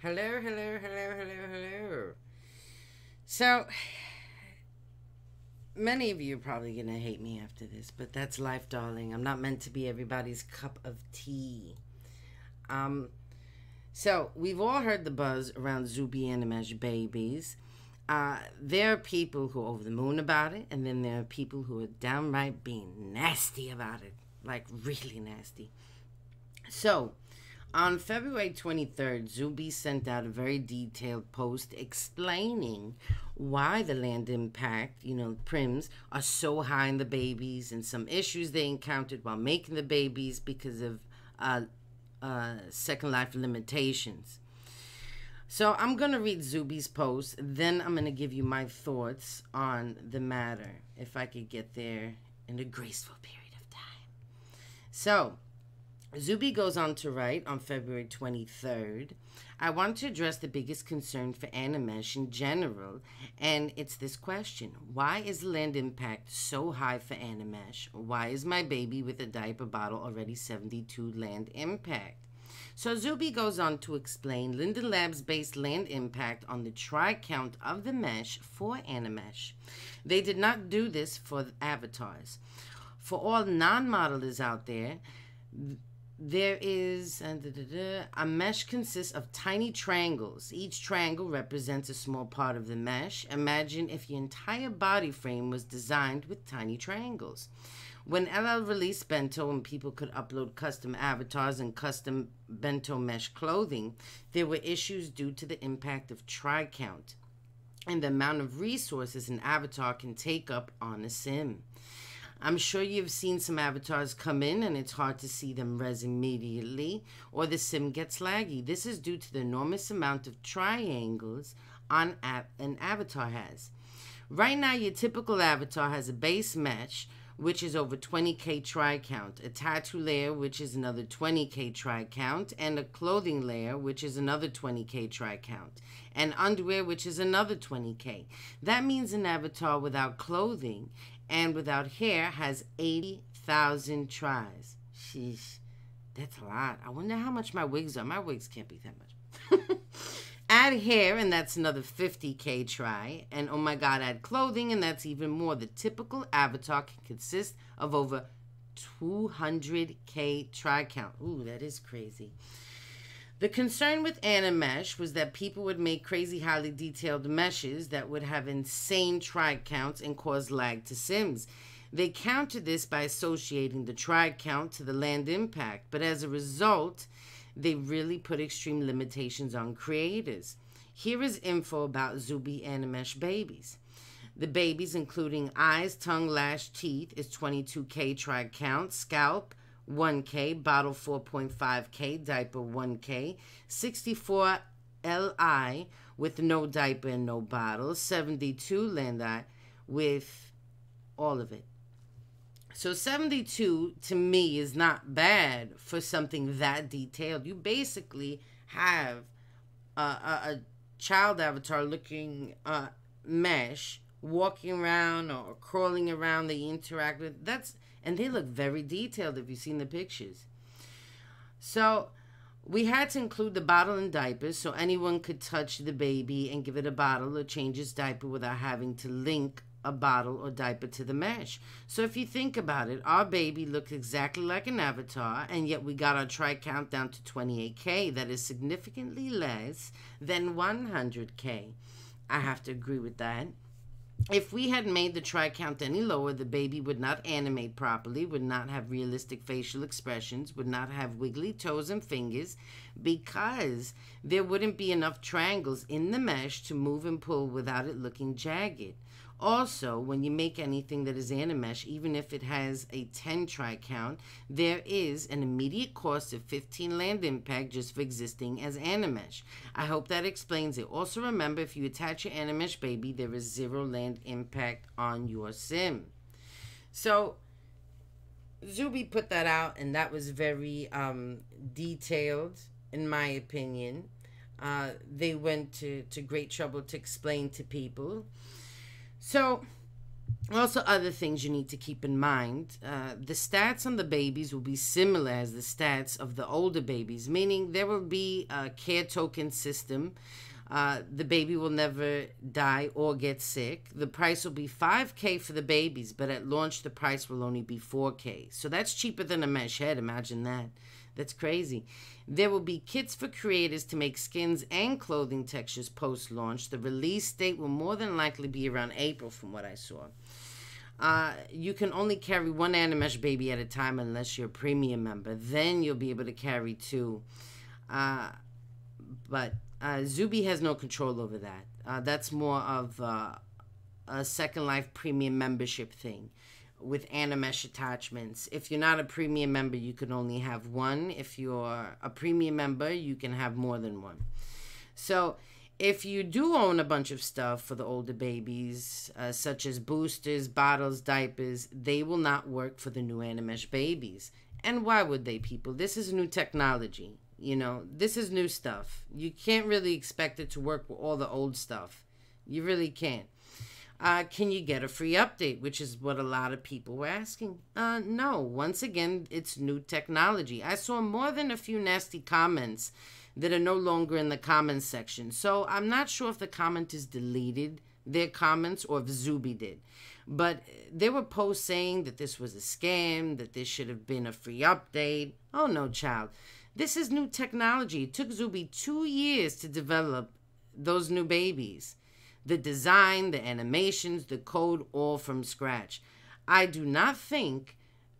Hello, hello, hello, hello, hello. So, many of you are probably going to hate me after this, but that's life, darling. I'm not meant to be everybody's cup of tea. Um, we've all heard the buzz around Zooby Animesh babies. There are people who are over the moon about it, and then there are people who are downright being nasty about it. Like, really nasty. So, on February 23rd, Zooby sent out a very detailed post explaining why the land impact, prims, are so high in the babies and some issues they encountered while making the babies because of second life limitations. So I'm going to read Zooby's post, then I'm going to give you my thoughts on the matter, if I could get there in a graceful period of time. So, Zooby goes on to write on February 23rd, I want to address the biggest concern for Animesh in general, and it's this question. Why is the land impact so high for Animesh? Why is my baby with a diaper bottle already 72 land impact? So Zooby goes on to explain Linden Labs based land impact on the tri-count of the mesh for Animesh. They did not do this for avatars. For all non-modelers out there, there is a mesh consists of tiny triangles. Each triangle represents a small part of the mesh. Imagine if your entire body frame was designed with tiny triangles. When LL released Bento and people could upload custom avatars and custom Bento mesh clothing, there were issues due to the impact of tri-count and the amount of resources an avatar can take up on a sim. I'm sure you've seen some avatars come in and it's hard to see them res immediately, or the sim gets laggy. This is due to the enormous amount of triangles an avatar has. Right now, your typical avatar has a base mesh, which is over 20k tri-count, a tattoo layer, which is another 20k tri-count, and a clothing layer, which is another 20k tri-count, and underwear, which is another 20k. That means an avatar without clothing and without hair has 80,000 tries. Sheesh, that's a lot. I wonder how much my wigs are. My wigs can't be that much. Add hair, and that's another 50k try. And oh my god, add clothing, and that's even more. The typical avatar can consist of over 200k try count. Ooh, that is crazy. The concern with Animesh was that people would make crazy highly detailed meshes that would have insane try counts and cause lag to sims. They countered this by associating the try count to the land impact, but as a result, they really put extreme limitations on creators. Here is info about Zooby Animesh babies. The babies, including eyes, tongue, lash, teeth, is 22k try count, scalp, 1K, bottle 4.5K, diaper 1K, 64 LI with no diaper and no bottle, 72 Landi with all of it. So 72 to me is not bad for something that detailed. You basically have a child avatar looking mesh walking around or crawling around that you interact with. And they look very detailed if you've seen the pictures. So we had to include the bottle and diapers so anyone could touch the baby and give it a bottle or change its diaper without having to link a bottle or diaper to the mesh. So if you think about it, our baby looks exactly like an avatar, and yet we got our try count down to 28k. That is significantly less than 100k. I have to agree with that. If we had made the try count any lower, the baby would not animate properly, would not have realistic facial expressions, would not have wiggly toes and fingers, because there wouldn't be enough triangles in the mesh to move and pull without it looking jagged. Also, when you make anything that is Animesh, even if it has a 10 try count, there is an immediate cost of 15 land impact just for existing as Animesh. I hope that explains it. Also remember, if you attach your Animesh baby, there is 0 land impact on your sim. So, Zooby put that out, and that was very detailed, in my opinion. They went to great trouble to explain to people. So, Also, other things you need to keep in mind. The stats on the babies will be similar as the stats of the older babies, meaning there will be a care token system. The baby will never die or get sick. The price will be $5K for the babies, but at launch the price will only be $4K. So that's cheaper than a mesh head. Imagine that. That's crazy. There will be kits for creators to make skins and clothing textures post-launch. The release date will more than likely be around April from what I saw. You can only carry one Animesh baby at a time unless you're a premium member. Then you'll be able to carry two. But Zooby has no control over that. That's more of a Second Life premium membership thing with Animesh attachments. If you're not a premium member, you can only have one. If you're a premium member, you can have more than one. So if you do own a bunch of stuff for the older babies, such as boosters, bottles, diapers, they will not work for the new Animesh babies. And why would they, people? This is new technology. You know, this is new stuff. You can't really expect it to work with all the old stuff. You really can't. Can you get a free update, which is what a lot of people were asking? No. Once again, it's new technology. I saw more than a few nasty comments that are no longer in the comments section. So I'm not sure if the commenters deleted their comments or if Zooby did. But there were posts saying that this was a scam, that this should have been a free update. Oh, no, child. This is new technology. It took Zooby 2 years to develop those new babies. The design, the animations, the code, all from scratch. I do not think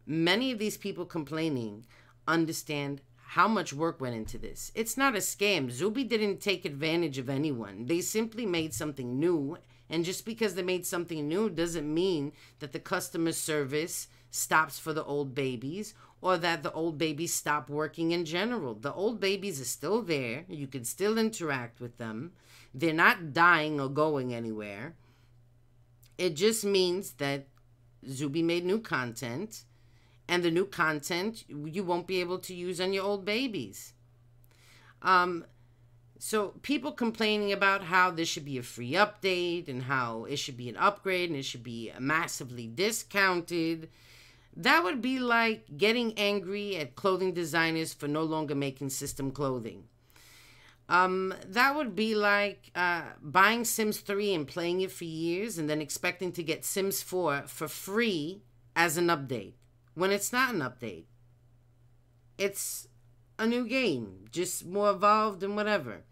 many of these people complaining understand how much work went into this. It's not a scam. Zooby didn't take advantage of anyone. They simply made something new. And just because they made something new doesn't mean that the customer service stops for the old babies or that the old babies stop working in general. The old babies are still there. You can still interact with them. They're not dying or going anywhere. It just means that Zooby made new content, and the new content you won't be able to use on your old babies. So people complaining about how there should be a free update and how it should be an upgrade and it should be massively discounted. That would be like getting angry at clothing designers for no longer making system clothing. That would be like buying Sims 3 and playing it for years and then expecting to get Sims 4 for free as an update, when it's not an update. It's a new game, just more evolved and whatever.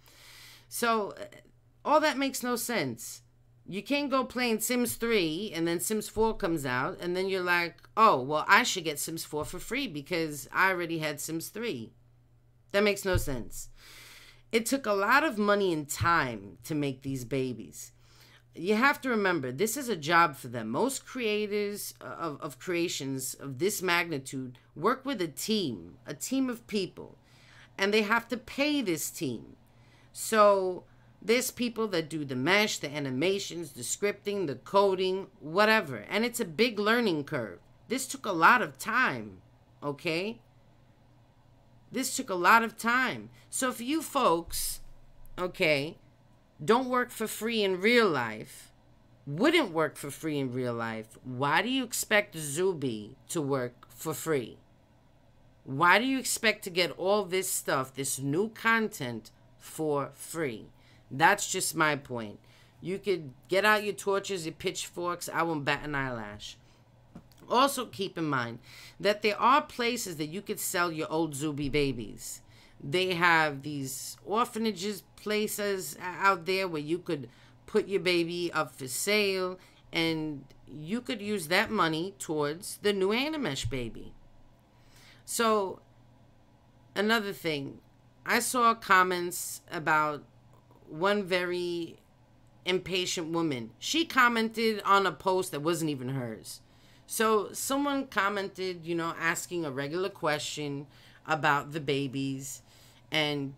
So all that makes no sense. You can't go playing Sims 3 and then Sims 4 comes out and then you're like, oh, well, I should get Sims 4 for free because I already had Sims 3. That makes no sense. It took a lot of money and time to make these babies. You have to remember, this is a job for them. Most creators of creations of this magnitude work with a team of people, and they have to pay this team. So there's people that do the mesh, the animations, the scripting, the coding, whatever. And it's a big learning curve. This took a lot of time, okay? This took a lot of time. So if you folks, okay, don't work for free in real life, wouldn't work for free in real life, why do you expect Zooby to work for free? Why do you expect to get all this stuff, this new content, for free? That's just my point. You could get out your torches, your pitchforks. I won't bat an eyelash. Also keep in mind that there are places that you could sell your old Zooby babies. They have these orphanages, places out there where you could put your baby up for sale, and you could use that money towards the new Animesh baby. So another thing, I saw comments about one very impatient woman. She commented on a post that wasn't even hers. So someone commented, you know, asking a regular question about the babies and,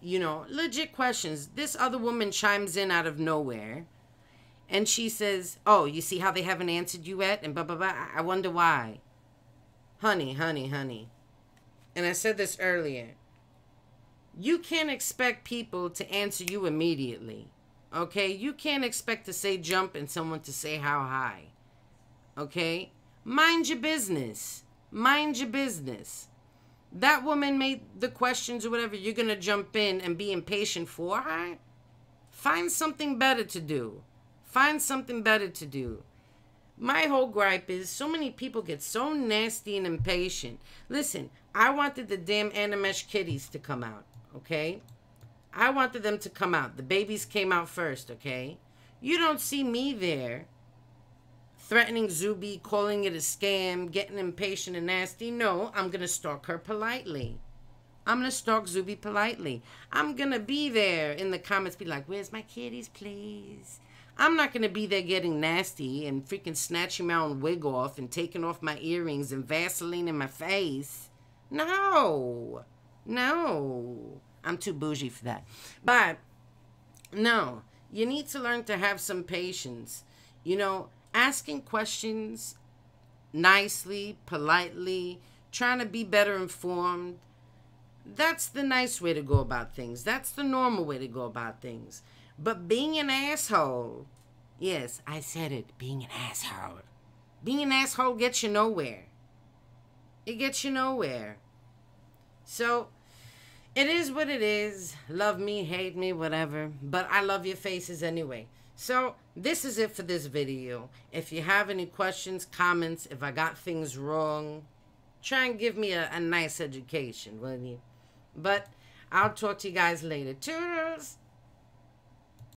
you know, legit questions. This other woman chimes in out of nowhere and she says, oh, you see how they haven't answered you yet? And blah, blah, blah. I wonder why. Honey. And I said this earlier. You can't expect people to answer you immediately. Okay? You can't expect to say jump and someone to say how high. Okay? Mind your business. Mind your business. That woman made the questions or whatever. You're going to jump in and be impatient for her? Find something better to do. Find something better to do. My whole gripe is so many people get so nasty and impatient. Listen, I wanted the damn Animesh kitties to come out, okay? I wanted them to come out. The babies came out first, okay? You don't see me there threatening Zooby, calling it a scam, getting impatient and nasty. No, I'm going to stalk her politely. I'm going to stalk Zooby politely. I'm going to be there in the comments, be like, where's my kitties, please? I'm not going to be there getting nasty and freaking snatching my own wig off and taking off my earrings and Vaseline in my face. No. No. I'm too bougie for that. But, no. You need to learn to have some patience. You know, asking questions nicely, politely, trying to be better informed. That's the nice way to go about things. That's the normal way to go about things. But being an asshole, yes, I said it, being an asshole. Being an asshole gets you nowhere. It gets you nowhere. So, it is what it is. Love me, hate me, whatever. But I love your faces anyway. So, this is it for this video. If you have any questions, comments, if I got things wrong, try and give me a nice education, will you? But I'll talk to you guys later. Toodles!